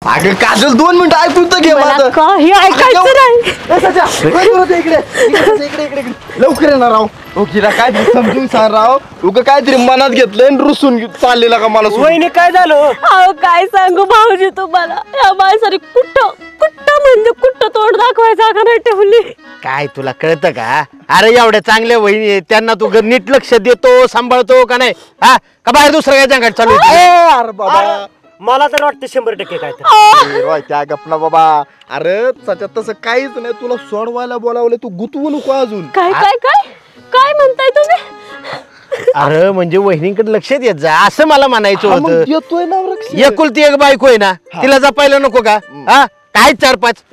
अगं काजल 2 मिनिटं ऐकून तर घे माझं. काही ऐकायचं नाही. इकडे लवकर येणार राव. ओकेला काय समजून सांग राव. उगा काहीतरी मनात घेतलंय आणि रुसून चाललेला का मला. वहिनी काय झालं? अहो काय सांगू भाऊजी तुम्हाला, या माणसाने कुठं म्हणजे कुठं तोंड दाखवायचं जागा नाही ठेवली. काय तुला कळतं का? अरे एवढ्या चांगल्या वहिनी आहेत, त्यांना तू नीट लक्ष देतो सांभाळतो का नाही? हा का बाहेर दुसरं काय जंगाट चालू आहे? अरे बाबा मला तर वाटतं 100% काय तर. त्या गपना बाबा. अरे त्याच्यात तसं काहीच नाही. तुला सोडवायला बोलावलं, तू गुतवू नको अजून. काय काय काय काय म्हणताय तुम्ही? अरे म्हणजे वहिनीकडे लक्ष देत जा असं मला म्हणायचं होतं. येतोय ना वृक्ष. एकुलती एक बायको आहे ना, तिला जपायला नको का? हा काय 4-5?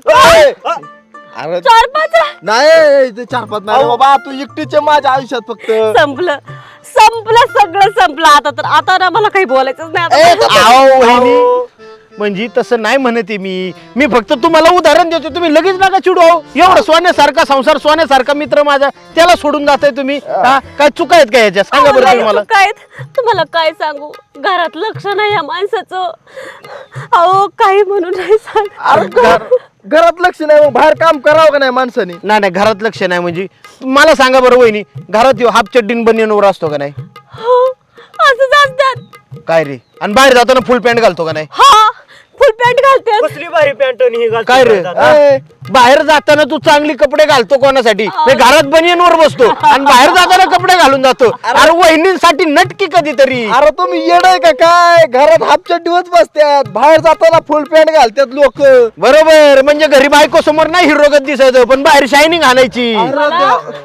अरे 4-5 नाही 4-5 नाही बाबा. तू एकटीच माझ्या आयुष्यात फक्त. संपलं सगळं संपलं. आता ना मला काही बोलायचंच नाही. आओ वहिनी, म्हणजे तसं नाही म्हणते मी फक्त तुम्हाला उदाहरण देतो. तुम्ही लगेच नका चिडू. एवढं सोन्यासारखा संसार, सोन्यासारखा मित्र माझा, त्याला सोडून जाताय तुम्ही. काय चुका आहेत का याच्या? सांगा बरं तुम्ही मला. तुम्हाला काय सांगू, घरात लक्ष नाही या माणसाचं. अहो काही म्हणून नाही सांग. अरे घरात लक्ष नाही, मग बाहेर काम करावं का नाही माणसाने? नाही घरात लक्ष नाही म्हणजे मला सांगा बरं वहिनी, घरात हाफ चड्डीन बनियनवर असतो का नाही? असंच असतात. काय रे? आणि बाहेर जाताना फुल पॅन्ट घालतो का नाही? हा फुल पॅन्ट घालते. कसली भारी पॅन्ट ही घालतो. काय रे? बाहेर जाताना तू चांगली कपडे घालतो कोणासाठी? घरात बनियनवर बसतो आणि बाहेर जाताना कपडे घालून जातो. अरे वहिनींसाठी नटकी कधीतरी. अरे तुम्ही येडाय का काय? घरात हाफच्या दिवस बसतात, बाहेर जाताना फुल पॅन्ट घालतात लोक. बरोबर, म्हणजे घरी बायको समोर नाही हिरोगत दिसत, पण बाहेर शायनिंग आणायची.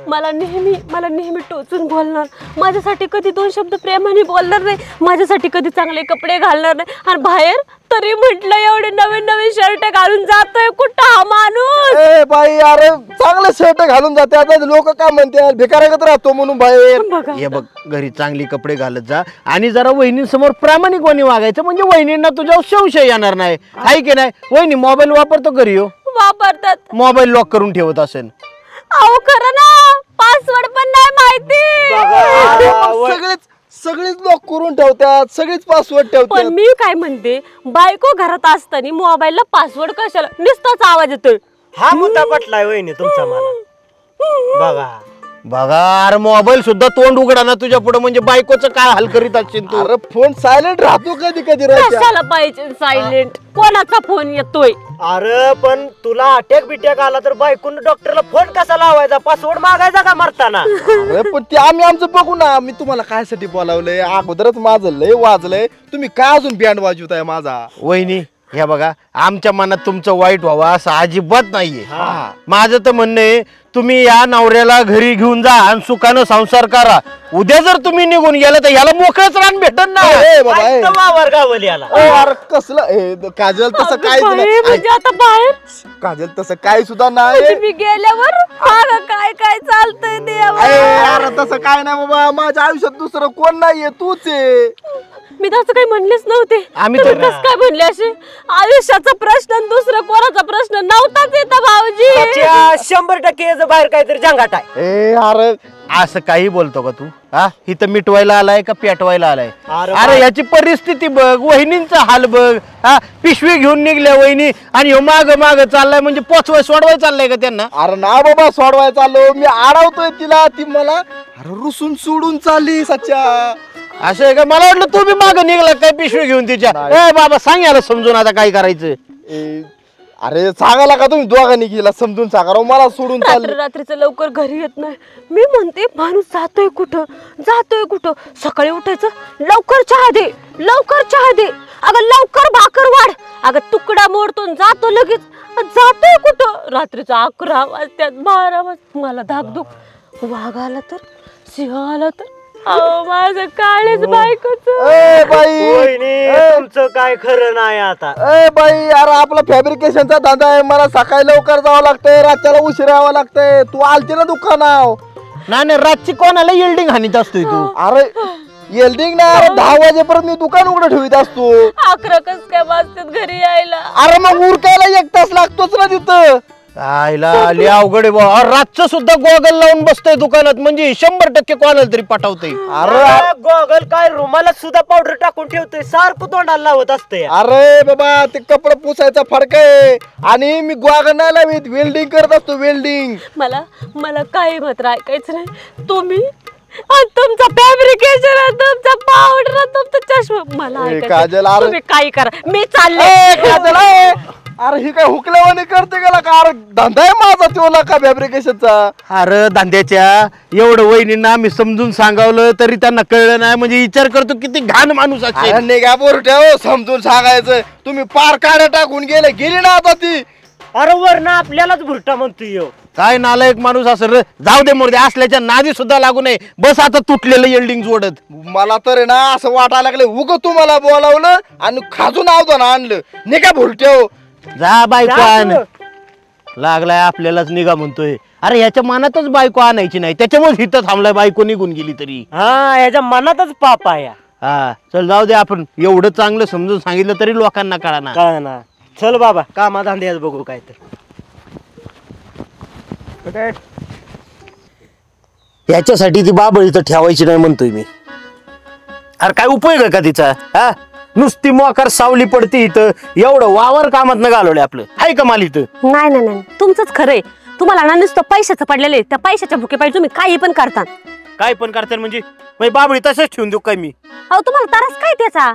मला नेहमी टोचून बोलणार, माझ्यासाठी कधी 2 शब्द प्रेमाने बोलणार नाही, माझ्यासाठी कधी चांगले कपडे घालणार नाही. आणि बाहेर तरी म्हटलं एवढे नवीन शर्ट घालून जातोय कुठं हा माणूस. ए बाई, अरे चांगले शर्ट घालून जातात, लोक काय म्हणतात भिकाऱ्यागत राहतो म्हणून बाहेर. हे बघ, घरी चांगली कपडे घालत जा आणि जरा वहिनींसमोर प्रामाणिकपणे वागायचं, म्हणजे वहिनींना तुझ्यावर संशय येणार नाही. आहे की नाही? वहिनी मोबाईल वापरतो घरी? वापरतात. मोबाईल लॉक करून ठेवत असेल. अहो खरं ना, पासवर्ड पण नाही माहिती. सगळीच लॉक करून ठेवतात, सगळीच पासवर्ड ठेवतात. पण मी काय म्हणते, बायको घरात असताना मोबाईलला पासवर्ड कशाला? नुसताच आवाज येतोय. हा मुद्दा पटलाय वहिनी तुमचा मला. बघा अरे, मोबाईल सुद्धा तोंड उघडा ना तुझ्या पुढे, म्हणजे बायकोचं काय हाल करीत असशील तू. अरे फोन सायलेंट राहतो कधी कशाला पाहिजे सायलेंट? कोणाचा फोन येतोय? अरे पण तुला अटॅक बिटॅक आला तर बायकोन डॉक्टरला फोन कसा लावायचा? पासवर्ड मागायचा का मरताना? अरे पण ते आमचं बघू ना. मी तुम्हाला कायसाठी बोलावलंय? अगोदरच माझं लय वाजलंय, तुम्ही काय अजून बँड वाजवताय माझा? वहिनी ह्या बघा, आमच्या मनात तुमचं वाईट व्हावं असं अजिबात नाहीये. माझं तर म्हणणं आहे, तुम्ही या नवऱ्याला घरी घेऊन जा आणि सुखानं संसार करा. उद्या जर तुम्ही निघून गेला तर याला मोकळच रान भेटन ना. वावर गावल याला. अरे कसलं काजल, तसं काय म्हणजे आता बाहेर काजल तसं काय सुद्धा नाही. मी गेल्यावर काय काय चालतंय देवा. अरे तसं काय नाही बाबा, माझ्या आयुष्यात दुसरं कोण नाहीये, तूच आहे. मी तसं काही म्हणलेच नव्हते. आम्ही तर कसं काय म्हणले असे? आयुष्याचा प्रश्न आणि दुसरा कोणाचा प्रश्न नव्हताच येता भाऊजी. 100% बाहेर काहीतरी जंगाट आहे. अरे असं काही बोलतो का तू? हा, इथं मिटवायला आलाय का पेटवायला आलाय? अरे याची परिस्थिती बघ, वहिनींचा हाल बघ. हा, पिशवी घेऊन निघल्या वहिनी आणि ह्यो माग चाललाय, म्हणजे सोडवाय चाललाय का त्यांना? अरे ना बाबा, सोडवाय चाललो मी, अडवतोय तिला, ती मला अरे रुसून सोडून चालली. सच्चा असं आहे का? मला वाटलं तू बी माग निघला काय पिशवी घेऊन तिच्या. ए बाबा, सांग याला समजून आता काय करायचं. अरे सांगायला का तुम्ही दोघांनी गेला समजून सांगा, मला सोडून चालली. रात्रीचं लवकर घरी येत नाही. मी म्हणते माणूस जातोय कुठं? सकाळी उठायचं, लवकर चहा दे, अगं लवकर भाकर वाढ, अगं तुकडा मोडतो, जातो लगेच. जातोय कुठं? रात्रीचं 11 वाजतात, 12 वाजतात. मला धाकधूक, वाघ आला तर, सिंह आला तर. माझं काळेच बायकोचं. ए बाई, तुमचं काय खरं नाही आता. ए बाई, अरे आपला फॅब्रिकेशनचा धंदा आहे, मला सकाळी लवकर जावं लागतंय, रात्रीला उशिरा यावं लागतंय. तू आलती ना दुकानाव? नाही रातची कोणाला येल्डिंग हानीत असतोय तू? अरे येल्डिंग नाही, 10 वाजेपर्यंत मी दुकान उघडं ठेवीत असतो. 11 कस काय वाजतात घरी यायला? अरे मग उरकायला 1 तास लागतोच ना तिथं. आईला लय अवघड आहे बुवा. रातचं सुद्धा गॉगल लावून बसतोय दुकानात म्हणजे 100% कोणाला तरी पटवतंय. अरे गॉगल काय रुमाला सुद्धा पावडर टाकून ठेवतोय, सारखं तोंडाला लावत असतंय. अरे बाबा ते कपडे पुसायचा फरक आहे आणि मी ग्वागल नाही लावीत, वेल्डिंग करत असतो वेल्डिंग. मला काही मात्र ऐकायचं नाही. तुम्ही आणि तुमचा फॅब्रिकेशन, तुमचा पावडर, तुमचा चष्मा, मला ए, ऐकायचं काजल, नाही. अरे- तुम्ही काही करा, मी चालले. ए, काजल, ए. अरे ही काय हुकल्यावानी करते गेला का? अरे धंदा आहे माझा तो का फॅब्रिकेशनचा. अरे धंद्याच्या एवढं वहिनींना आम्ही समजून सांगावलं तरी त्यांना कळलं नाही म्हणजे विचार करतो किती घाण माणूस असेल. अरे निघा बोरट्या हो, समजून सांगायचं. तुम्ही पार काड्या टाकून गेली ना आता ती. अरे वरनं आपल्यालाच भुरटा म्हणतोय ह्यो. काय नालायक माणूस असेल रे. जाऊ दे मोरदे, असल्याच्या नादी सुद्धा लागू नये. बस आता तुटलेलं एल्डिंग जोडत. मला तर आहे ना असं वाटायला लागलं उग तुम्हाला बोलावलं आणि खाजून आवतं आणलं. निघा बोरट्या हो. जा बायको जा आण. तू. लागलाय आपल्यालाच निघा म्हणतोय. अरे याच्या मनातच बायको आणायची नाही, त्याच्यामुळे इथं थांबलाय. बायको निघून गेली तरी. हा याच्या मनातच पाप आहे. हा चल जाऊ दे, आपण एवढं चांगलं समजून सांगितलं तरी लोकांना कळना. कळ ना. चल बाबा कामा धंद्याच बघू काय तर. याच्यासाठी ती बाबळ इथं ठेवायची नाही म्हणतोय मी. अरे काय उपयोग आहे का तिचा? हा नुसती मोकार सावली पडते इथं. एवढं वावर कामात न घालवले आपलं. आहे का माल इथं? नाही नाही नाही, तुमचंच खरंय. तुम्हाला ना नुसतं पैशाचं पडलेले, त्या पैशाच्या भुके पाहिजे तुम्ही काही पण करता. काय पण करतात म्हणजे बाबळी तसंच ठेवून देऊ काय मी? अहो तुम्हाला त्रास काय त्याचा?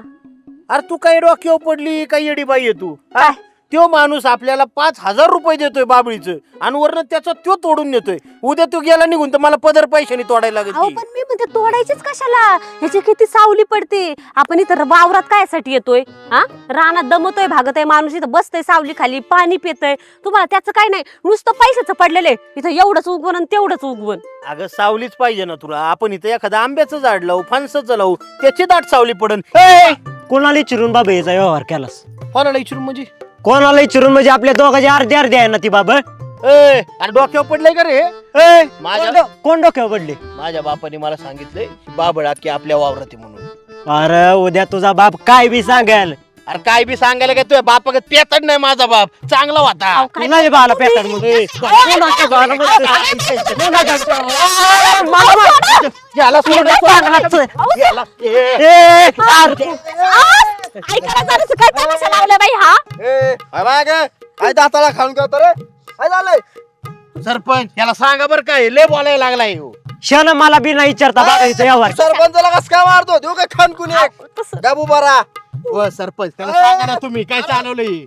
अरे तू काय डोक्यावर पडली काय येडी बाई आहे तू? काय? तो माणूस आपल्याला 5,000 रुपये देतोय बाबळीचं आणि वरनं त्याचा तो तोडून नेतोय. उद्या तो गेला निघून तर मला पदर पैशाने तोडायला अहो लागेल. पण मी म्हणते तोडायचीच कशाला? ह्याची किती सावली पडते. आपण इथं वावरात कायसाठी येतोय? हा रानात दमतोय, भागतोय माणूस, इथं बसतोय सावली खाली, पाणी पितोय. तुम्हाला त्याचं काय नाही, नुसतं पैशाचं पडलेले. इथं एवढंच उगवण आणि तेवढंच उगवण. अगं सावलीच पाहिजे ना तुला. आपण इथं एखादं आंब्याचं झाड लावू, फणसाचं लावू, त्याची दाट सावली पडन. कोणाला चिरून बाबा याचा व्यवहार केलास? कोणाला विचारून म्हणजे? कोणाला चिरून म्हणजे आपल्या दोघांचे अर्धे अर्धे आहे ना ती बाबा. अरे डोक्यावर पडलंय का रे? कोण डोक्यावर पडले? माझ्या बापाने मला सांगितलंय बाबळ की आपल्या वावरात आहे म्हणून. अरे उद्या तुझा बाप काय बी सांगेल. अरे काय बी सांगायला काय तुझ्या बापाकडे पेतड नाही. माझा बाप चांगला होता. कुणाच्या बाला पेटाड मध्ये याला सोड, याला. काय तमाशा लावलाय बाई हा? ए, काय दाताला खाऊन करतो रे? काय झालंय? सरपंच याला सांगा बरं काय लय बोलायला लागलाय ह्यो. क्षण मला बी नाही विचारता बाबा याचा व्यवहार. सरपंचाला कस काय मारतो? देऊ काय खानकुन एक गाबू बारा. व सरपंच त्याला सांगा ना तुम्ही काय चालवलंय.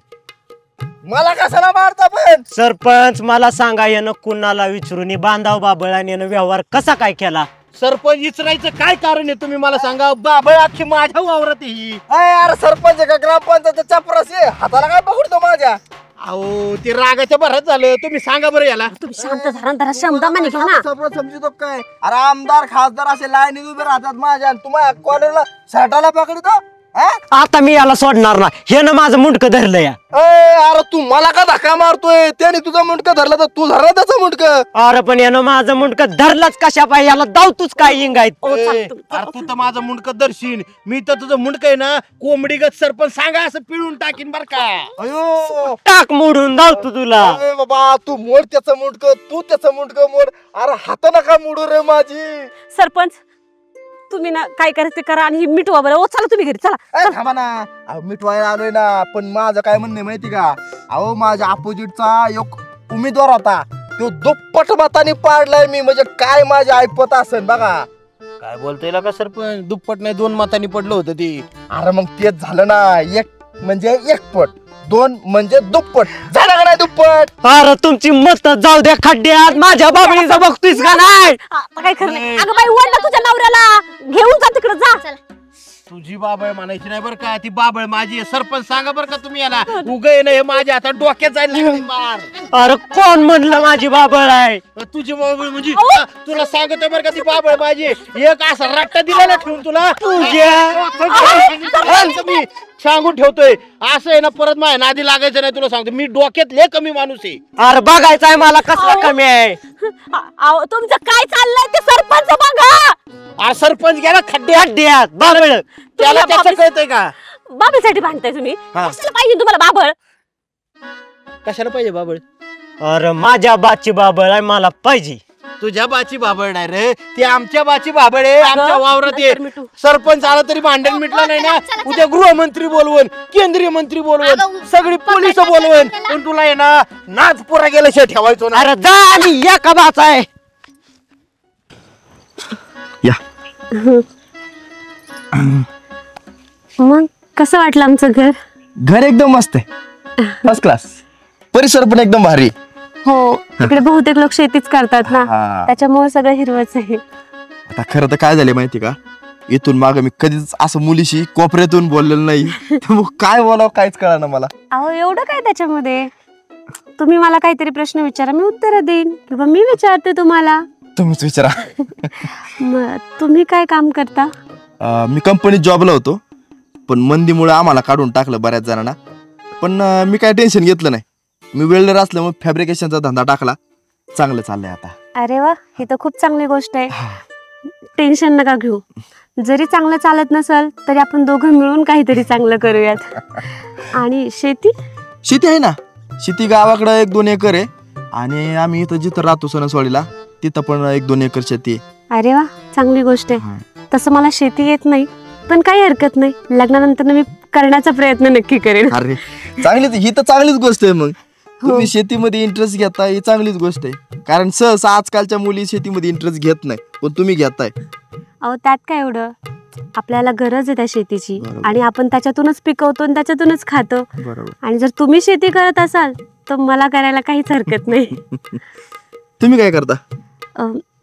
मला कशाला मारता पण? सरपंच मला सांगा यानं कुणाला विचारून बांधाव बाबळ आणि यानं व्यवहार कसा काय केला? सरपंच विचारायचं काय कारण आहे तुम्ही मला सांगा. बाबळ अख्खी माझ्या वावरात आहे ही. अरे सरपंच का ग्रामपंचायतचा चपरास आहे? हाताला काय पकडतो माझ्या? अहो ते रागाच्या भरात झालं. तुम्ही सांगा बरं याला. तुम्ही शांत झाला जरा शब्दामाने घ्या ना. सरपंच समजतो काय? अरे आमदार खासदार असे लाईनीत उभे राहतात माझ्या, तुम्हाला कॉलेजला शर्टाला पकडतो. आता मी याला सोडणार ना. हे ना माझं मुंडकं धरलं या. अरे तू मला का धक्का मारतोय? त्याने तुझं मुंडकं धरलं तर तू धरला त्याचं मुंडकं. अरे पण यानं माझं मुंडकं धरलंच कशा पाहिजे? याला दावतूच काय इंगायत. अरे तू तर माझं मुंडकं दर्शीन. मी तर तुझं मुंडकं आहे ना कोंबडीगत सरपंच सांगा असं पिळून टाकीन बर का. अयो टाक मोडून दावतो तुला. अरे बाबा तू मोड त्याचं मुंडकं, तू त्याचं मुंडकं मोड. अरे हात नका मोडू रे माझी. सरपंच तुम्ही ना काय करायचं ते करा आणि ही मिठवा बरं. ओ चला तुम्ही घरी चला. ए, थांबा ना. अहो मिठवायला आलोय ना, पण माझं काय म्हणणं आहे माहिती का? अहो माझ्या अपोजिटचा एक उमेदवार होता, तो दुप्पट मताने पाडलाय मी. म्हणजे काय माझी ऐपत असेल बघा. काय बोलतोय का सरपंच? दुप्पट नाही 2 मतांनी पडलं होतं ते. अरे मग तेच झालं ना. एक म्हणजे एकपट, 2 म्हणजे दुप्पट. झालं का नाही दुप्पट? अरे तुमची मत जाऊ द्या खड्ड्यात. माझ्या बाबळीचं बघतोयस का नाही? आता काय खरं नाही. अगं बाई ओढ तुझ्या नवऱ्याला, घेऊन जा तिकडे जा. तुझी बाबळ म्हणायची नाही बरं का. ती बाबळ माझी आहे. सरपंच सांगा बरं का तुम्ही याला. उगय नाही माझ्या आता डोक्यात जायला मार. अरे कोण म्हणलं माझी बाबळ आहे? तुझी बाबळ म्हणजे तुला सांगतोय बरं का ती बाबळ माझी आहे. एक असा रट्टा दिला ना ठेवून तुला मी सांगून ठेवतोय. असं आहे ना परत माझ्या नादी लागायचं नाही. तुला सांगतो मी डोक्यात लय कमी माणूस आहे. अरे बघायचं आहे मला कसला कमी आहे. अहो तुमचं काय चाललंय ते सरपंच बघा. अरे सरपंच गेला खड्ड्यात बाबळ. त्याला त्याचं कळतंय का? बाबीसाठी भांडताय तुम्ही? हा. कशाला पाहिजे तुम्हाला बाबळ? कशाला पाहिजे बाबळ? अरे माझ्या बाची बाबळ आहे, मला पाहिजे. तुझ्या बाची बाबळ नाही रे, ती आमच्या बाची बाबळ आहे. आमच्या वावरात ये. नंतर मिटू. सरपंच आला तरी भांडण मिटलं नाही ना. उद्या गृहमंत्री बोलवून, केंद्रीय मंत्री बोलवून, सगळी पोलिस बोलवून, पण तुला आहे ना नाच पुरा गेल्याशिवाय ठेवायचो ना. अरे जा आणि एका बाचा आहे. या मग कसं वाटलं आमचं घर? घर एकदम मस्त आहे, फर्स्ट क्लास. परिसर पण एकदम भारी. हो, इकडे बहुतेक लोक शेतीच करतात ना, हा. त्याच्यामुळे सगळं हिरवच आहे. आता खरं तर काय झालं माहिती का, इथून माग मी कधीच असं मुलीशी कोपऱ्यातून बोललेलं नाही. मग काय बोलावं काहीच कळा ना मला. अहो एवढं काय त्याच्यामध्ये? तुम्ही मला काहीतरी प्रश्न विचारा, मी उत्तर देईन, किंवा मी विचारते तुम्हाला. तुम्हीच विचारा. तुम्ही काय काम करता? मी कंपनीत जॉबला होतो, पण मंदीमुळे आम्हाला काढून टाकलं बऱ्याच जणांना. पण मी काय टेन्शन घेतलं नाही. मी वेल्डर असल्यामुळे फॅब्रिकेशनचा धंदा टाकला. चांगलं चाललंय आता. अरे वा, ही तर खूप चांगली गोष्ट आहे. टेन्शन नका घेऊ. जरी चांगलं चालत नसेल तरी आपण दोघं मिळून काहीतरी चांगलं करूयात. आणि शेती? शेती आहे ना, शेती गावाकडे 1-2 एकर आहे. आणि आम्ही इथं जिथं राहतो सणसवाडीला तिथं पण 1-2 एकर शेती आहे. अरे वा, चांगली गोष्ट आहे. तसं मला शेती येत नाही, पण काही हरकत नाही. लग्नानंतर मी करण्याचा प्रयत्न नक्की करेन. अरे चांगलीच, ही तर चांगलीच गोष्ट आहे. मग तुम्ही शेतीमध्ये इंटरेस्ट घेता ही चांगलीच गोष्ट आहे. कारण सहसा आजकालच्या मुली शेतीमध्ये इंटरेस्ट घेत नाही, पण तुम्ही घेताय. अहो त्यात काय एवढं, आपल्याला गरज आहे त्या शेतीची, बरोबर. आणि आपण त्याच्यातूनच पिकवतो आणि त्याच्यातूनच खातो. बरोबर. आणि जर तुम्ही शेती करत असाल तर मला करायला काहीच हरकत नाही. तुम्ही काय करता?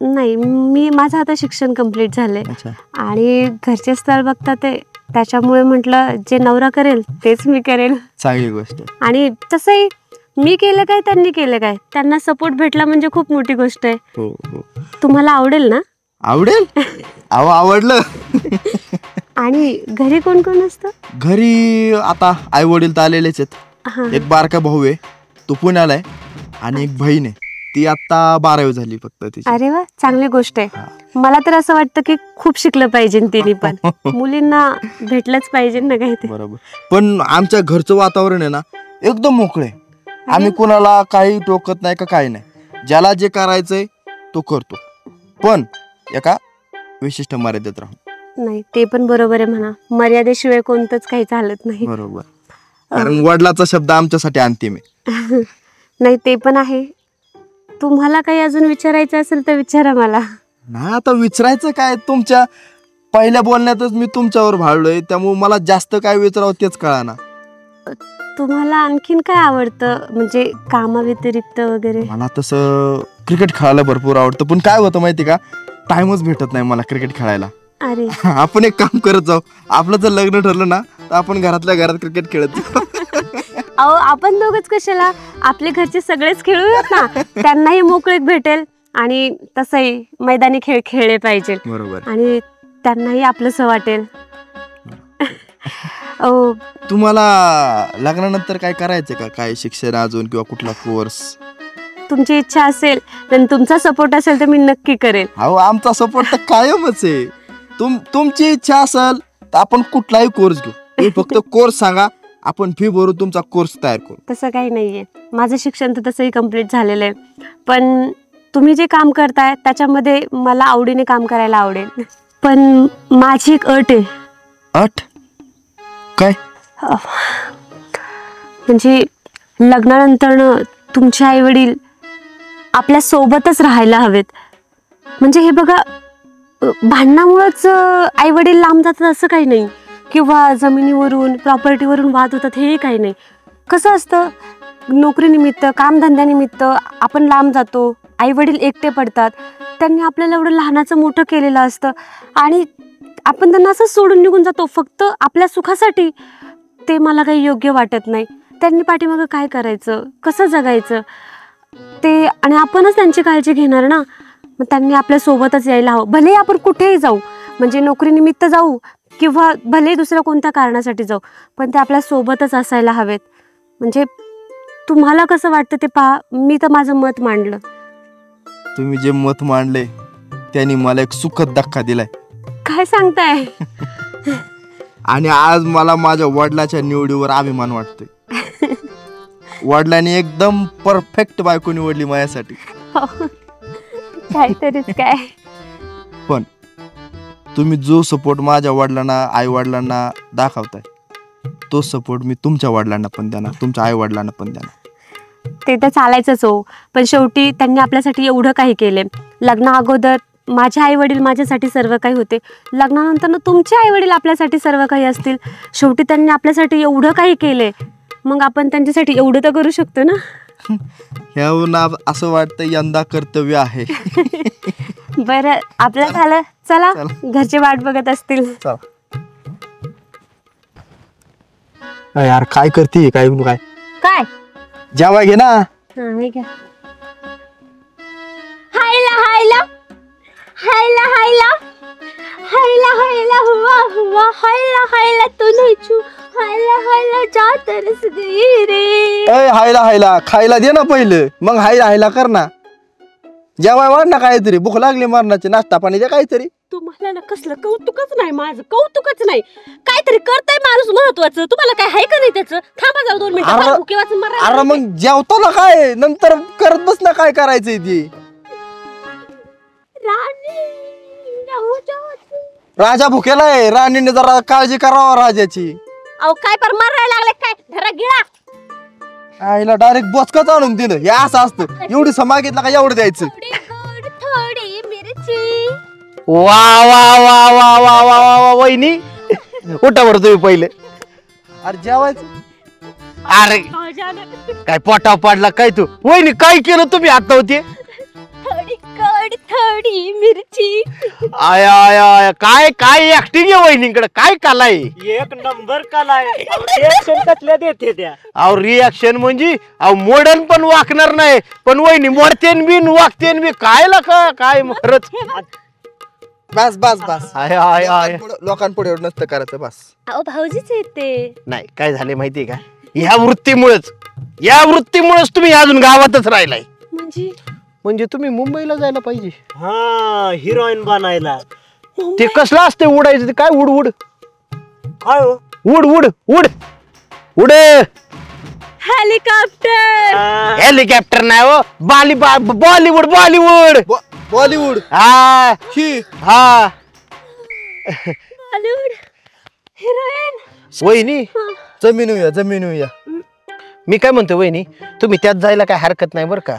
नाही, माझं आता शिक्षण कंप्लीट झालंय, अच्छा. आणि घरचे स्थळ बघतात ते, त्याच्यामुळे म्हटलं जे नवरा करेल तेच मी करेल. चांगली गोष्ट आहे. आणि तसंही मी केलं काय त्यांनी केलं काय, त्यांना सपोर्ट भेटला म्हणजे खूप मोठी गोष्ट आहे. हो हो. तुम्हाला आवडेल ना? आवडेल. अहो आवडलं. आणि घरी कोण कोण असतं? घरी आता आई वडील तर आलेलेच आहेत. हा. एक बारका भाऊ आहे, तो पुण्याला आहे. आणि एक बहीण आहे, ती आता 12वी झाली फक्त तिची. अरे वा, चांगली गोष्ट आहे. मला तर असं वाटतं की खूप शिकलं पाहिजे तिने पण. मुलींना भेटलंच पाहिजे ना काहीतरी. बरोबर. पण आमच्या घरचं वातावरण आहे ना एकदम मोकळे. आम्ही कोणाला काही टोकत नाही का काही नाही. ज्याला जे करायचंय तो करतो, पण एका विशिष्ट मर्यादेत राहून. नाही, ते पण बरोबर आहे म्हणा. मर्यादेशिवाय कोणतंच काही चालत नाही. बरोबर. कारण वडिलाचा शब्द आमच्यासाठी अंतिम आहे. नाही, ते पण आहे. तुम्हाला काही अजून विचारायचं असेल तर विचारा मला. नाही आता विचारायचं काय, तुमच्या पहिल्या बोलण्यातच मी तुमच्यावर भाळलोय, त्यामुळे मला जास्त काय विचारावं तेच कळाना. तुम्हाला आणखीन काय आवडतं, म्हणजे कामाव्यतिरिक्त वगैरे? मला तसं क्रिकेट खेळायला भरपूर आवडतं, पण काय होतं माहिती का, टाइमच भेटत नाही मला क्रिकेट खेळायला. अरे आपण एक काम करत जाऊ, आपलं जर लग्न ठरलं ना तर आपण घरातल्या घरात क्रिकेट खेळत जाऊ. अहो आपण दोघच कशाला, आपले घरचे सगळेच खेळूयात ना. त्यांनाही मोकळीक भेटेल, आणि तसंही मैदानी खेळ खेळले पाहिजे, बरोबर. आणि त्यांनाही आपलंसं वाटेल. तुम्हाला लग्नानंतर काय करायचं का, काय शिक्षण अजून किंवा कुठला कोर्स? तुमची इच्छा असेल आणि तुमचा सपोर्ट असेल तर मी नक्की करेल. अहो आमचा सपोर्ट तर कायमच आहे. तुमची इच्छा असेल तर आपण कुठलाही कोर्स घेऊ. तुम्ही फक्त कोर्स सांगा, आपण फी भरून तुमचा कोर्स तयार करू. तसं काही नाहीये, माझं शिक्षण तर तसंही कम्प्लीट झालेलं आहे. पण तुम्ही जे काम करताय त्याच्यामध्ये मला आवडीने काम करायला आवडेल. पण माझी एक अट आहे. अट काय? म्हणजे लग्नानंतर तुमचे आई वडील आपल्या सोबतच राहायला हवेत. म्हणजे हे बघा, भांडणामुळेच आई वडील लांब जातात असं काही नाही, किंवा जमिनीवरून प्रॉपर्टीवरून वाद होतात हेही काही नाही. कसं असतं, नोकरीनिमित्त कामधंद्यानिमित्त आपण लांब जातो, आई वडील एकटे पडतात. त्यांनी आपल्याला एवढं लहानाचं मोठं केलेलं असतं, आणि आपण त्यांना असं सोडून निघून जातो फक्त आपल्या सुखासाठी. ते मला काही योग्य वाटत नाही. त्यांनी पाठीमागं काय करायचं, कसं जगायचं ते, आणि आपणच त्यांची काळजी घेणार ना. मग त्यांनी आपल्या सोबतच यायला हवं. भले आपण कुठेही जाऊ, म्हणजे नोकरीनिमित्त जाऊ किंवा भले दुसऱ्या कोणत्या कारणासाठी जाऊ, पण ते आपल्या सोबतच असायला हवेत. म्हणजे तुम्हाला कसं वाटतं ते पहा. मी तर माझं मत मांडलं. तुम्ही जे मत मांडले त्यांनी मला एक सुखद धक्का दिलाय. काय सांगताय? आणि आज मला माझ्या वडिलाच्या निवडीवर अभिमान वाटतोय. वडिलांनी एकदम परफेक्ट बायको निवडली माझ्यासाठी. काहीतरीच काय. पण तुम्ही जो सपोर्ट माझ्या वडिलांना आई वडिलांना दाखवताय तो सपोर्ट मी तुमच्या वडिलांना पण देणार, तुमच्या आई वडिलांना पण देणार. ते तर चालायचंच हो, पण शेवटी त्यांनी आपल्यासाठी एवढं काही केले. लग्ना अगोदर माझे आई वडील माझ्यासाठी सर्व काही होते, लग्नानंतर तुमचे आई वडील आपल्यासाठी सर्व काही असतील. शेवटी त्यांनी आपल्यासाठी एवढं काही केले, मग आपण त्यांच्यासाठी एवढं तर करू शकतो ना. ह्यावरून असं वाटतं यंदा कर्तव्य आहे. बरं आपलं झालं, चला घरचे वाट बघत असतील. यार काय करते काय काय काय जेवा घे ना. हायला हायला हायला हायला हायला हायला हुआ हुआ हायला हायला तू नचू हायला हायला जा तरस गई रे. हायला हायला खायला दे ना पहिलं, मग हायला हायला कर ना. जेवाय वाढ ना काहीतरी, भूक लागली मरणाची, नाश्ता पाणी द्या काहीतरी. तुम्हाला ना कसलं कौतुकच नाही, माझं कौतुकच नाही. काहीतरी करताय माणूस महत्वाचं, तुम्हाला काय आहे का नाही त्याचं. थांबा जरा 2 मिनिटं भुके वाचून मरा. अरे मग जेवताना काय नंतर करत बस ना काय करायचंय ते. राजा भुकेला आहे, राणीने जरा काळजी करावा राजाची. अहो काय पर मरायला लागले काय, धरा गिळा. आईला डायरेक्ट बोचकच आणून दिलं. हे असं असतं, एवढी मागितलं का एवढं द्यायचं. थोडी मिरची. वा वा वा वा वा वा वा वहिनी, उठा बरं तुम्ही पहिले. अरे जेवायचं. अरे काय पोटाव पाडला काय तू. वहिनी काय केलं तुम्ही आता होते. थोडी कड थोडी मिरची. आय आय आय काय काय ऍक्टिंग आहे वहिनीकडे, काय कला आहे. एक नंबर कला आहे. रिएक्शन कसल्या देते त्या. अहो रिॲक्शन म्हणजे अहो मॉडर्न पण वाकणार नाही, पण वहिनी मोडतेन बी वागतेन बी. काय लका काय खरंच. बस बस बस. आय आय आय लोकांपुढे एवढं नसतं करायचं बस. अहो भाऊजीच येते. नाही काय झाले माहितीये का, या वृत्तीमुळेच तुम्ही अजून गावातच राहिलाय. म्हणजे तुम्ही मुंबईला जायला पाहिजे. हा हिरोईन बनायला. ते कसलं असते उडायचं, ते काय उड उड काय हो? उड उड उड उड हेलिकॉप्टर. हेलिकॉप्टर नाही हो, बॉलिवूड बॉलिवूड बॉलिवूड. हा हा बॉलिवूड हिरोईन. वहिनी जमीन या. मी काय म्हणतो वहिनी, तुम्ही त्यात जायला काय हरकत नाही बरं का,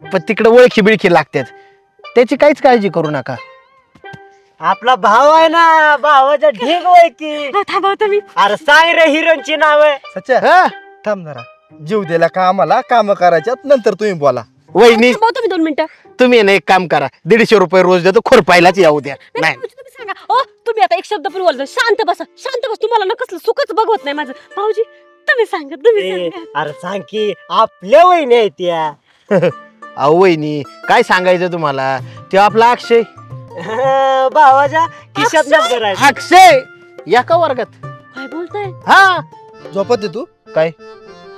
पण तिकडे ओळखी बिळखी लागतात, त्याची काहीच काळजी करू नका. आपला भाव आहे ना, भावाच्या ढीग वय की. थांबा तुम्ही. अरे सांग रे हिरोईनची नाव आहे. सच्चा हा थांब जरा. जीव दिला का आम्हाला, काम करायच्यात नंतर तुम्ही बोला. वहिनी थांबा तुम्ही 2 मिनिटं. तुम्ही ना एक काम करा, 150 रुपये रोज देतो, खुरपायलाच येऊ द्या. नाही तुम्ही सांगा. ओ तुम्ही आता एक शब्द पण बोलतो. शांत बसा शांत बस. तुम्हाला ना कसलं सुखच बघवत नाही माझं. भाऊजी तुम्ही सांगा, तुम्ही ए, सांगा. अरे सांग की आपल्या वहिनी आहे त्या. अहो वहिनी काय सांगायचं तुम्हाला, ते आपला अक्षय भावाच्या खिशात नंबर आहे. अक्षय एका वर्गात. काय बोलताय. हा झोपत तू काय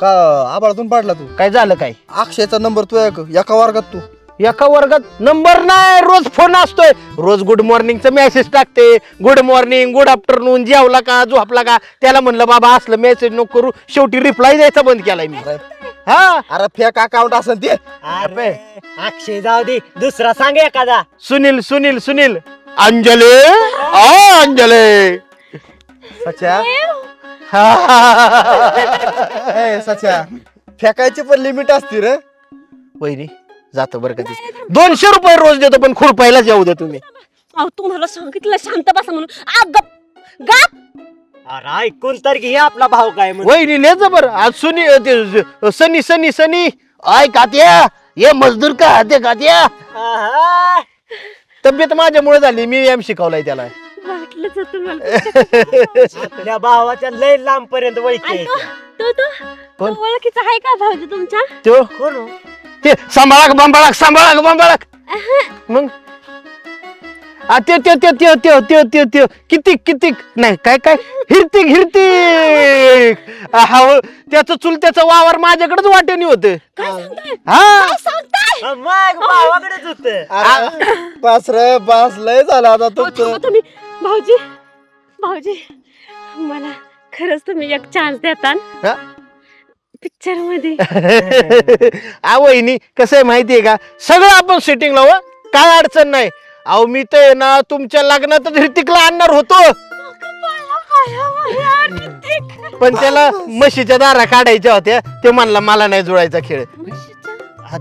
का आबाळातून पाडला तू. काय झालं काय. अक्षयचा नंबर तू एका वर्गात तू. एका वर्गात नंबर नाही, रोज फोन असतोय. रोज गुड मॉर्निंगचा मेसेज टाकते, गुड मॉर्निंग गुड आफ्टरनून, जेवला का झोपला का. त्याला म्हणलं बाबा असलं मेसेज नको करू, शेवटी रिप्लाय द्यायचा बंद केलाय मी. हा अरे फेक अकाउंट असं ते. अरे अक्षय जाऊ दे, दुसरा सांग एखादा. सुनील सुनील सुनील अंजली अंजली. सच्या हा. सच्या फेकायची पण लिमिट असते रे. वहिनी जातो बरं कधी. 200 रुपये रोज देतो, पण खुरपायलाच येऊ द्या तुम्ही. अहो तुम्हाला सांगितलं शांत बसा म्हणून. गप गप. अरे ऐकून तर घे आपला भाव काय म्हणून. वहिनी लिहायचं बरं. आज सनी सनी सनी आय कात्या ये मजदूर का हाते कात्या. आहा. तब्येत माझ्यामुळे झाली, मी एम शिकवलाय त्याला. वाटलंच होतं मला. आपल्या भावाच्या लय लांब पर्यंत वळखी आहे. तो कोण? ओळखीचा आहे का भाऊजी तुमच्या. तो कोण हो? ते सांभाळाक मग ते ते ते ते ते ते ते ते किती किती नाही काय काय हिरतिक त्याचं चुलत्याचं वावर माझ्याकडेच वाटेनी होत. हा मग भावाकडेच होत. पास रे पास लय झाला आता तुमचं. तुम्ही भाऊजी भाऊजी मला खरंच तुम्ही एक चान्स देता. हा? पिक्चर मध्ये. वहिनी कसं आहे माहितीये का, सगळं आपण सेटिंग लावू, काय अडचण नाही. अहो मी तर ना तुमच्या लग्नात हृतिकला आणणार होतो, पण त्याला म्हशीच्या दारा काढायच्या होत्या. ते म्हणला मला नाही जुळायचा खेळ.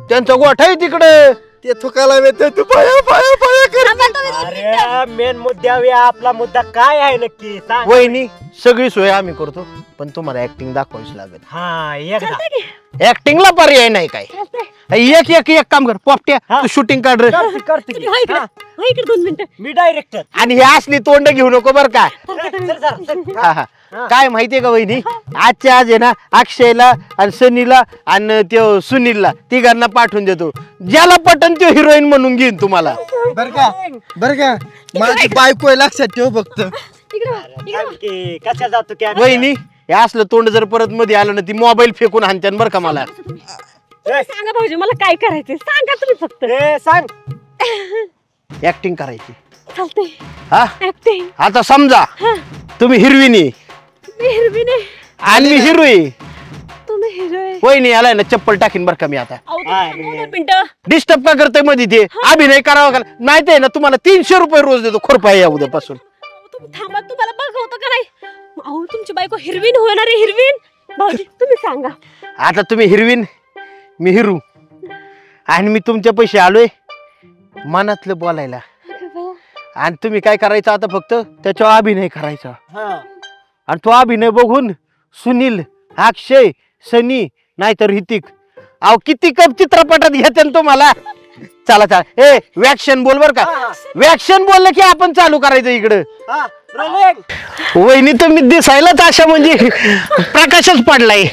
त्यांचा गोठा आहे तिकडे. ते थुकायला येते तू पाया पाया पाया कर. अरे मेन मुद्द्यावर आपला मुद्दा काय आहे नक्की सांग. वहिनी सगळी सोय आम्ही करतो, पण तुम्हाला ऍक्टिंग दाखवावीच लागेल. हा एकदा ऍक्टिंगला पर्याय नाही काय. एक एक एक काम कर पोपट्या, तू शूटिंग काढ रे. करते की. हा, इकडे 2 मिनिटं. मी डायरेक्टर. आणि हे असली तोंड घेऊ नको बर का. हा, हा. काय माहितीये का वहिनी, आजच्या आज आहे ना अक्षयला आणि सनीला आणि त्यो सुनीलला तिघांना पाठवून देतो. ज्याला पटन त्यो हिरोईन म्हणून घेईन तुम्हाला. बर का माझी बायको आहे, लक्षात ठेव फक्त. कशा जातो की वहिनी हे असलं तोंड जर परत मध्ये आलं ना, ती मोबाईल फेकून हाणत्यान बर का मला. सांगा भाऊजी मला काय करायचंय, सांगा तुम्ही फक्त. सांग. ऍक्टिंग करायची. चालतंय. हा ऍक्टिंग. आता समजा तुम्ही हिरविनी मी हिरवीने, आणि मी हिरोईन. तुम्ही हिरोईन. वहिनी आलाय ना चप्पल टाकीन बर का मी आता. 2 मिनिटं. डिस्टर्ब का करतोय मध्ये ते, अभिनय करावा का नाही. ते ना तुम्हाला 300 रुपये रोज देतो खुरपा या उद्यापासून. तुम्ही थांबा, तुम्हाला बघवतं का नाही. अहो तुमची बायको हिरवीन होणार आहे. हिरवीन भाऊजी तुम्ही सांगा. आता तुम्ही हिरवीन, मी हिरू, आणि मी तुमच्या पैसे आलोय मनातलं बोलायला. आणि तुम्ही काय करायचं आता, फक्त त्याच्यावर अभिनय करायचा. आणि तो अभिनय बघून सुनील, अक्षय, सनी नाहीतर हृतिक अहो किती कप चित्रपटात घेते तुम्हाला. चला चला, ए वॅक्शन बोल बर का. वॅक्शन बोललं की आपण चालू करायचं इकडं. वहिनी तुम्ही दिसायलाच अशा म्हणजे प्रकाशच पडलाय.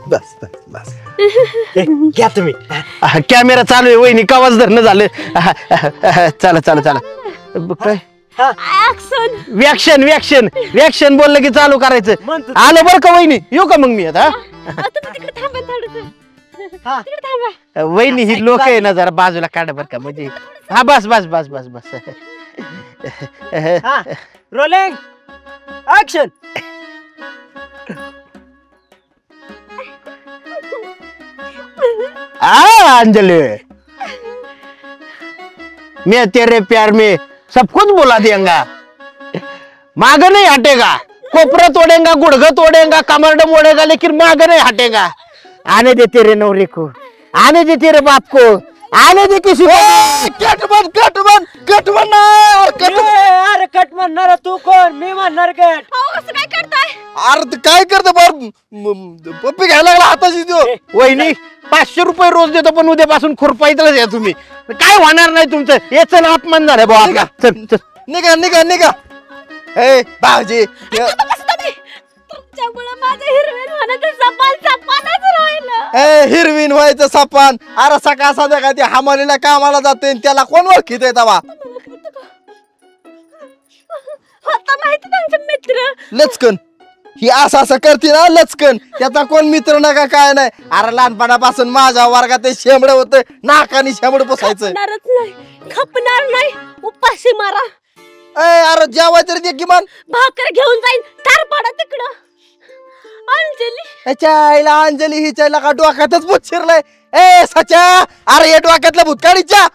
बस बस बस. घ्या तुम्ही. कॅमेरा चालू आहे वहिनी, कवाच धरणं झालं. चला चला चला. काय ऍक्शन. वॅक्शन वॅक्शन वॅक्शन बोललं की चालू करायचं. आलं बरं का वहिनी, येऊ का मग मी आता. तुम्ही तिकडे थांबा थोडंसं. तिकडे थांबा. वहिनी ही लोक आहे ना जरा बाजूला काढा बर का, म्हणजे हा बस बस बस बस बस. Rolling action. अंजलि मैं तेरे प्यार में सब कुछ बुला देंगा, मांग नहीं हटेगा. कोपरा तोड़ेगा, गुड़गा तोड़ेगा, कमर मोड़ेगा, लेकिन मांग नहीं हटेगा. आने दे तेरे नौरे को, आने दे तेरे बाप को, आने दे किसी को. कट बन अरे कट म्हणणार तू कोण, मी म्हणणार कट. अहो असं काय करताय. अरे ते काय करते पप्पी घ्यायला लागला हाताशी तो. वहिनी 500 रुपये रोज देतो, पण उद्यापासून खुरपाईतच या तुम्ही. काय होणार नाही तुमचं, याचं अपमान झालं भाऊ आपला. चल चल निघा निघा निघा. ए भाऊजी तुमच्यामुळे माझं हिरवीन होण्याचं सपानच राहिलं. ए हिरवीन व्हायचं सपान. अरे सकाळ संध्याकाळ ते हमालीला कामाला जाते, त्याला कोण ओळखीत आहे तवा. आता माहिती त्यांचे मित्र. लचकन ही असं करते ना लचकन, त्याचा कोण मित्र नका काय नाही. अरे लहानपणापासून माझ्या वर्गात ते शेंबड होत, नाकानी शेंबड बसायचं. खपणार नाही, उपाशी मारा. अरे जेवाय तरी ते किमान भाकर घेऊन जाईन, तार पाडा तिकडं. अंजली ह्याच्या आईला अंजली हिच्या का डोक्यातच भूत शिरलंय. ए सच्या, अरे हे डोक्यातलं भूत काढीच्या.